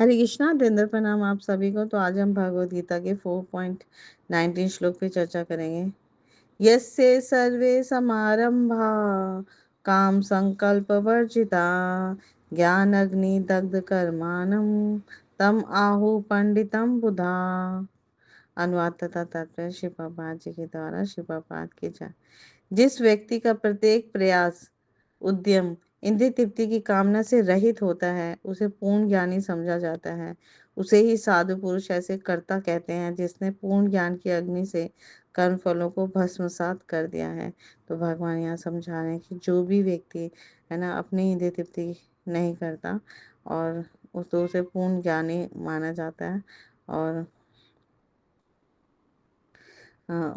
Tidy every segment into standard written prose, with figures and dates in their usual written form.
हरे कृष्णा, तेंद्र प्रणाम आप सभी को। तो आज हम भगवद गीता के 4.19 श्लोक पे चर्चा करेंगे। यस्य सर्वे समारंभा काम संकल्प वर्जिता ज्ञान अग्नि दग्ध कर्माणम तम आहु पंडितम बुधा। अनुवाद तथा तात्पर्य श्री प्रभुपाद जी के द्वारा श्री प्रभुपाद की जय। जिस व्यक्ति का प्रत्येक प्रयास उद्यम इंद्रिय तृप्ति की कामना से रहित होता है उसे पूर्ण ज्ञानी समझा जाता है। उसे ही साधु पुरुष ऐसे कर्ता कहते हैं जिसने पूर्ण ज्ञान की अग्नि से कर्म फलों को भस्मसात कर दिया है। तो भगवान यहाँ समझा रहे हैं कि जो भी व्यक्ति है ना अपनी इंद्रिय तृप्ति नहीं करता और तो उसे पूर्ण ज्ञानी माना जाता है और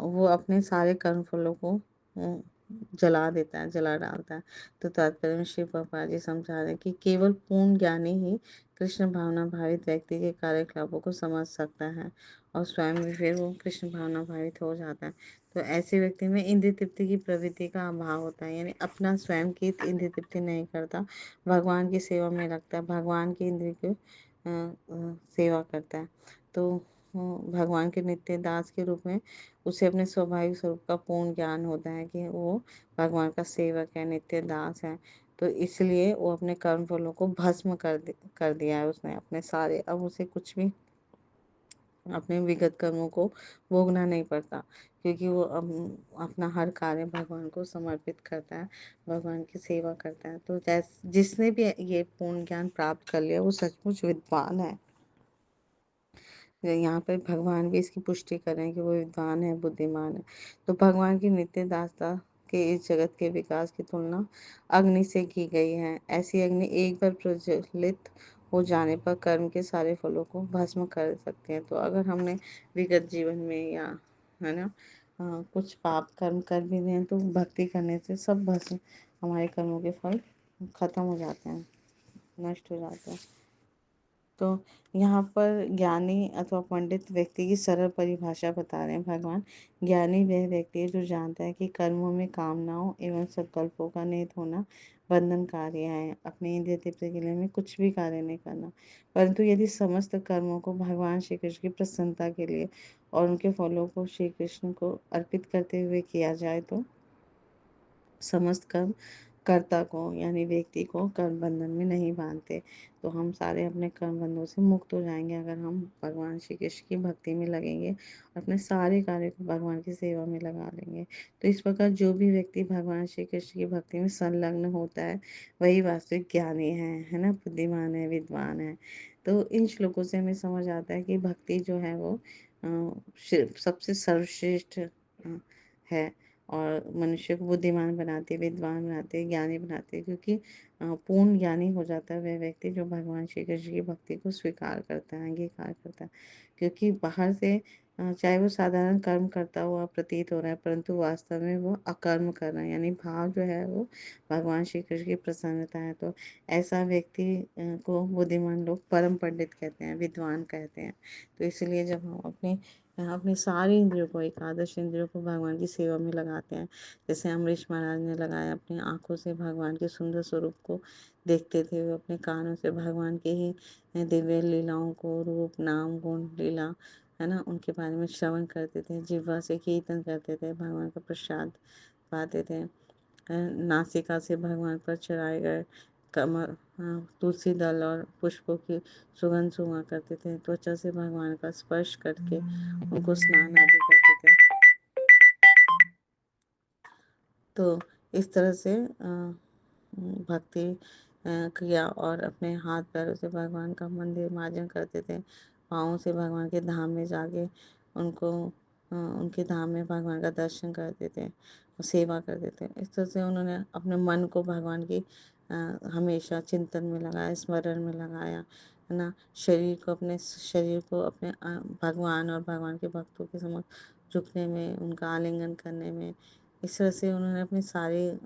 वो अपने सारे कर्म फलों को जला देता है, जला डालता है। तो तात्पर्य में श्री प्रभुपाद जी समझा रहे हैं कि केवल पूर्ण ज्ञानी ही कृष्ण भावना भावित व्यक्ति के कार्यकलापों को समझ सकता है और स्वयं भी फिर वो कृष्ण भावना भावित हो जाता है। तो ऐसे व्यक्ति में इंद्रिय तृप्ति की प्रवृत्ति का अभाव होता है, यानी अपना स्वयं की इंद्रिय तृप्ति नहीं करता, भगवान की सेवा में लगता है, भगवान की इंद्रिय की सेवा करता है। तो भगवान के नित्य दास के रूप में उसे अपने स्वाभाविक स्वरूप का पूर्ण ज्ञान होता है कि वो भगवान का सेवक है, नित्य दास है। तो इसलिए वो अपने कर्म फलों को भस्म कर दिया है उसने अपने सारे। अब उसे कुछ भी अपने विगत कर्मों को भोगना नहीं पड़ता, क्योंकि वो अपना हर कार्य भगवान को समर्पित करता है, भगवान की सेवा करता है। तो जिसने भी ये पूर्ण ज्ञान प्राप्त कर लिया वो सचमुच विद्वान है। यहाँ पर भगवान भी इसकी पुष्टि कर रहे हैं कि वो विद्वान है, बुद्धिमान है। तो भगवान की नित्य दासता के इस जगत के विकास की तुलना अग्नि से की गई है। ऐसी अग्नि एक बार प्रज्वलित हो जाने पर कर्म के सारे फलों को भस्म कर सकते हैं। तो अगर हमने विगत जीवन में या है ना कुछ पाप कर्म कर भी दिए तो भक्ति करने से सब भस्म, हमारे कर्मों के फल खत्म हो जाते हैं, नष्ट हो जाते हैं। तो यहाँ पर ज्ञानी अथवा पंडित व्यक्ति की सरल परिभाषा बता रहे हैं भगवान। ज्ञानी वह व्यक्ति है जो जानता है कि कर्मों में कामनाओं एवं संकल्पों का निहित होना बंधनकारी है। अपने इंद्रिय तृप्ति के लिए हमें कुछ भी कार्य नहीं करना, परंतु यदि समस्त कर्मों को भगवान श्री कृष्ण की प्रसन्नता के लिए और उनके फलों को श्री कृष्ण को अर्पित करते हुए किया जाए तो समस्त कर्म कर्ता को यानी व्यक्ति को कर्म बंधन में नहीं बांधते। तो हम सारे अपने कर्म बंधनों से मुक्त हो जाएंगे अगर हम भगवान श्री कृष्ण की भक्ति में लगेंगे, अपने सारे कार्य को भगवान की सेवा में लगा लेंगे। तो इस प्रकार जो भी व्यक्ति भगवान श्री कृष्ण की भक्ति में संलग्न होता है वही वास्तविक ज्ञानी है ना, बुद्धिमान है, विद्वान है। तो इन श्लोकों से हमें समझ आता है कि भक्ति जो है वो सबसे सर्वश्रेष्ठ है और मनुष्य को बुद्धिमान बनाती है, विद्वान बनाती है, ज्ञानी बनाती है। क्योंकि पूर्ण ज्ञानी हो जाता है वह व्यक्ति जो भगवान श्री कृष्ण की भक्ति को स्वीकार करता है, अंगीकार करता है। क्योंकि बाहर से चाहे वो साधारण कर्म करता हुआ प्रतीत हो रहा है, परंतु वास्तव में वो अकर्म कर रहा है, यानी भाव जो है वो भगवान श्री कृष्ण की प्रसन्नता है। तो ऐसा व्यक्ति को बुद्धिमान लोग परम पंडित कहते हैं, विद्वान कहते हैं। तो इसलिए जब हम अपनी सारी इंद्रियों को, एकादश इंद्रियों को भगवान की सेवा में लगाते हैं, जैसे अमरीश महाराज ने लगाया, अपनी आंखों से भगवान के सुंदर स्वरूप को देखते थे, वो अपने कानों से भगवान के ही दिव्य लीलाओं को, रूप नाम गुण लीला है ना उनके बारे में श्रवण करते थे, जिह्वा से कीर्तन करते थे, भगवान का प्रसाद पाते थे। नासिका से भगवान पर चढ़ाए गए कमल तुलसी दल और पुष्पों की सुगंध सूंघा करते थे। त्वचा से भगवान का स्पर्श करके उनको स्नान आदि करते थे। तो इस तरह से भक्ति किया और अपने हाथ पैरों से भगवान का मंदिर मार्जन करते थे, पाँव से भगवान के धाम में जाके उनको उनके धाम में भगवान का दर्शन करते थे, सेवा करते थे। इस तरह से उन्होंने अपने मन को भगवान की हमेशा चिंतन में लगाया, स्मरण में लगाया है ना। शरीर को अपने भगवान और भगवान के भक्तों के समक्ष झुकने में, उनका आलिंगन करने में, इस तरह से उन्होंने अपने सारे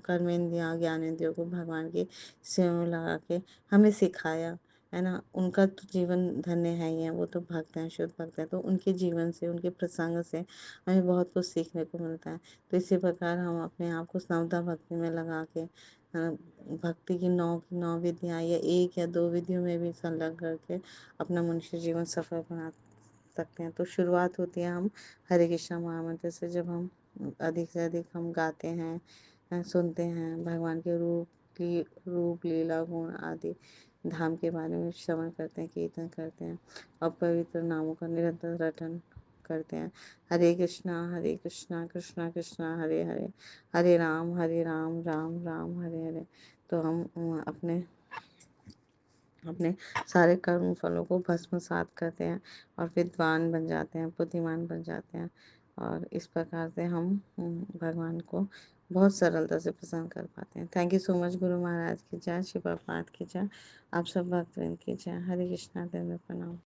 कर्मेंद्रियाँ ज्ञानेंद्रियों को भगवान की सेवा में लगा के हमें सिखाया है ना। उनका तो जीवन धन्य है ही है, वो तो भक्त हैं, शुद्ध भक्त हैं। तो उनके जीवन से, उनके प्रसंग से हमें बहुत कुछ सीखने को मिलता है। तो इसी प्रकार हम अपने आप को समता भक्ति में लगा के भक्ति की 9 विधियाँ या 1 या 2 विधियों में भी संलग्न करके अपना मनुष्य जीवन सफल बना सकते हैं। तो शुरुआत होती है हम हरे कृष्णा महामंत्र से, जब हम अधिक से अधिक हम गाते हैं, सुनते हैं, भगवान के रूप लीला गुण आदि धाम के बारे में श्रवण करते हैं, कीर्तन करते हैं और पवित्र नामों का निरंतर रटन करते हैं। हरे कृष्णा कृष्णा कृष्णा हरे हरे, हरे राम राम राम हरे हरे। तो हम अपने अपने सारे कर्म फलों को भस्मसात करते हैं और विद्वान बन जाते हैं, बुद्धिमान बन जाते हैं। और इस प्रकार से हम भगवान को बहुत सरलता से प्रसन्न कर पाते हैं। Thank you so much. Guru Maharaj की जय, श्री प्रभुपाद की जय, आप सब भक्तवृंद की जय। हरे कृष्णा, दंडवत प्रणाम।